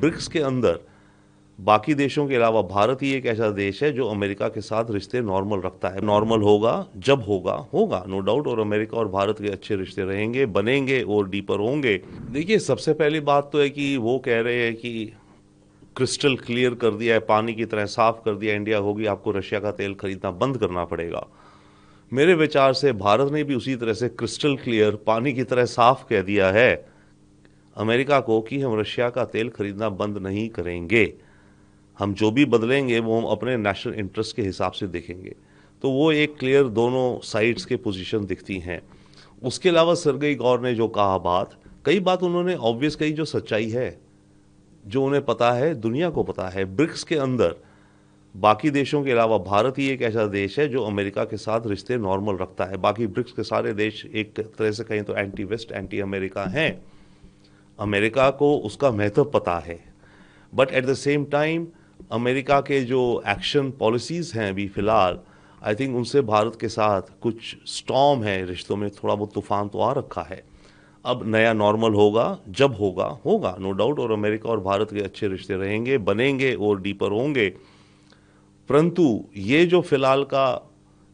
BRICS के अंदर बाकी देशों के अलावा भारत ही एक ऐसा देश है जो अमेरिका के साथ रिश्ते नॉर्मल रखता है। नॉर्मल होगा जब होगा नो डाउट, और अमेरिका और भारत के अच्छे रिश्ते रहेंगे, बनेंगे और डीपर होंगे। देखिए, सबसे पहली बात तो है कि वो कह रहे हैं कि क्रिस्टल क्लियर कर दिया है, पानी की तरह साफ कर दिया इंडिया होगी, आपको रशिया का तेल खरीदना बंद करना पड़ेगा। मेरे विचार से भारत ने भी उसी तरह से क्रिस्टल क्लियर पानी की तरह साफ कह दिया है अमेरिका को कि हम रशिया का तेल खरीदना बंद नहीं करेंगे। हम जो भी बदलेंगे वो हम अपने नेशनल इंटरेस्ट के हिसाब से देखेंगे। तो वो एक क्लियर दोनों साइड्स के पोजीशन दिखती हैं। उसके अलावा सरगई गौर ने जो कहा कई बात उन्होंने ऑब्वियस कही, जो सच्चाई है, जो उन्हें पता है, दुनिया को पता है। ब्रिक्स के अंदर बाकी देशों के अलावा भारत ही एक ऐसा देश है जो अमेरिका के साथ रिश्ते नॉर्मल रखता है। बाकी ब्रिक्स के सारे देश एक तरह से कहें तो एंटी वेस्ट, एंटी अमेरिका हैं। अमेरिका को उसका महत्व पता है, but at the same time America के जो एक्शन पॉलिसीज हैं अभी फिलहाल, आई थिंक उनसे भारत के साथ कुछ स्टॉर्म है रिश्तों में, थोड़ा बहुत तूफान तो आ रखा है। अब नया नॉर्मल होगा जब होगा नो डाउट, और अमेरिका और भारत के अच्छे रिश्ते रहेंगे, बनेंगे और डीपर होंगे। परंतु ये जो फिलहाल का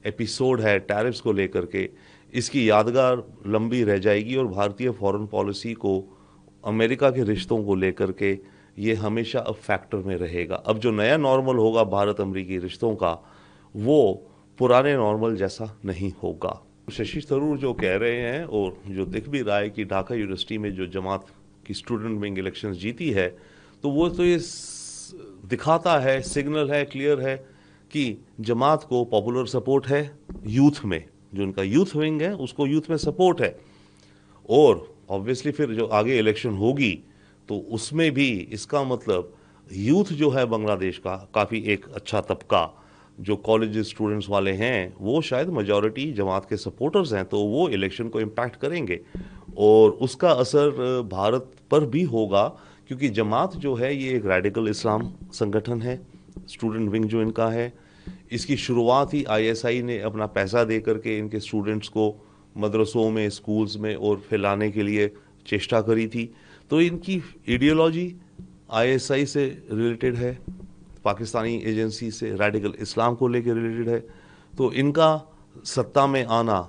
एपिसोड है टैरिफ्स को लेकर के, इसकी यादगार लंबी रह जाएगी और भारतीय फॉरेन पॉलिसी को अमेरिका के रिश्तों को लेकर के ये हमेशा अब फैक्टर में रहेगा। अब जो नया नॉर्मल होगा भारत अमेरिकी रिश्तों का, वो पुराने नॉर्मल जैसा नहीं होगा। शशि थरूर जो कह रहे हैं और जो दिख भी रहा है कि ढाका यूनिवर्सिटी में जो जमात की स्टूडेंट विंग इलेक्शंस जीती है, तो वो तो ये दिखाता है, सिग्नल है, क्लियर है कि जमात को पॉपुलर सपोर्ट है यूथ में, जो उनका यूथ विंग है उसको यूथ में सपोर्ट है। और ऑब्वियसली फिर जो आगे इलेक्शन होगी तो उसमें भी इसका मतलब यूथ जो है बांग्लादेश का, काफ़ी एक अच्छा तबका जो कॉलेज स्टूडेंट्स वाले हैं, वो शायद मेजॉरिटी जमात के सपोर्टर्स हैं, तो वो इलेक्शन को इम्पैक्ट करेंगे और उसका असर भारत पर भी होगा। क्योंकि जमात जो है ये एक रेडिकल इस्लाम संगठन है, स्टूडेंट विंग जो इनका है, इसकी शुरुआत ही आईएसआई ने अपना पैसा दे करके इनके स्टूडेंट्स को मदरसों में, स्कूल्स में और फैलाने के लिए चेष्टा करी थी। तो इनकी आइडियोलॉजी आईएसआई से रिलेटेड है, पाकिस्तानी एजेंसी से रेडिकल इस्लाम को लेकर रिलेटेड है। तो इनका सत्ता में आना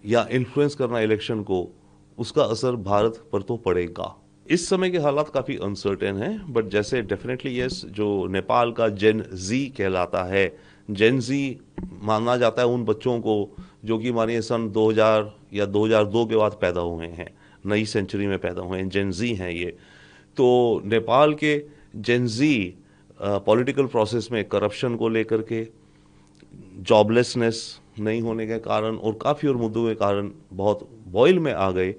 या इन्फ्लुएंस करना इलेक्शन को, उसका असर भारत पर तो पड़ेगा। इस समय के हालात काफ़ी अनसर्टेन हैं, बट जैसे डेफिनेटली यस, जो नेपाल का जेन जी कहलाता है, जेन जी माना जाता है उन बच्चों को जो कि मानिए सन 2000 या 2002 के बाद पैदा हुए हैं, नई सेंचुरी में पैदा हुए हैं, जेन जी हैं ये। तो नेपाल के जेन जी पॉलिटिकल प्रोसेस में करप्शन को लेकर के, जॉबलेसनेस नहीं होने के कारण और काफ़ी और मुद्दों के कारण बहुत बॉयल में आ गए।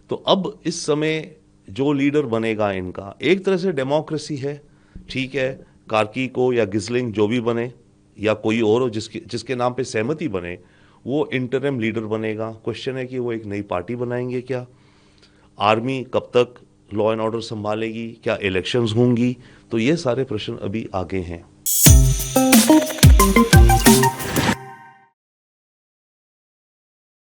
तो अब इस समय जो लीडर बनेगा इनका, एक तरह से डेमोक्रेसी है, ठीक है, कार्की को या गिस्लिंग जो भी बने या कोई और हो जिसके नाम पे सहमति बने, वो इंटरिम लीडर बनेगा। क्वेश्चन है कि वो एक नई पार्टी बनाएंगे क्या, आर्मी कब तक लॉ एंड ऑर्डर संभालेगी, क्या इलेक्शंस होंगी, तो ये सारे प्रश्न अभी आगे हैं।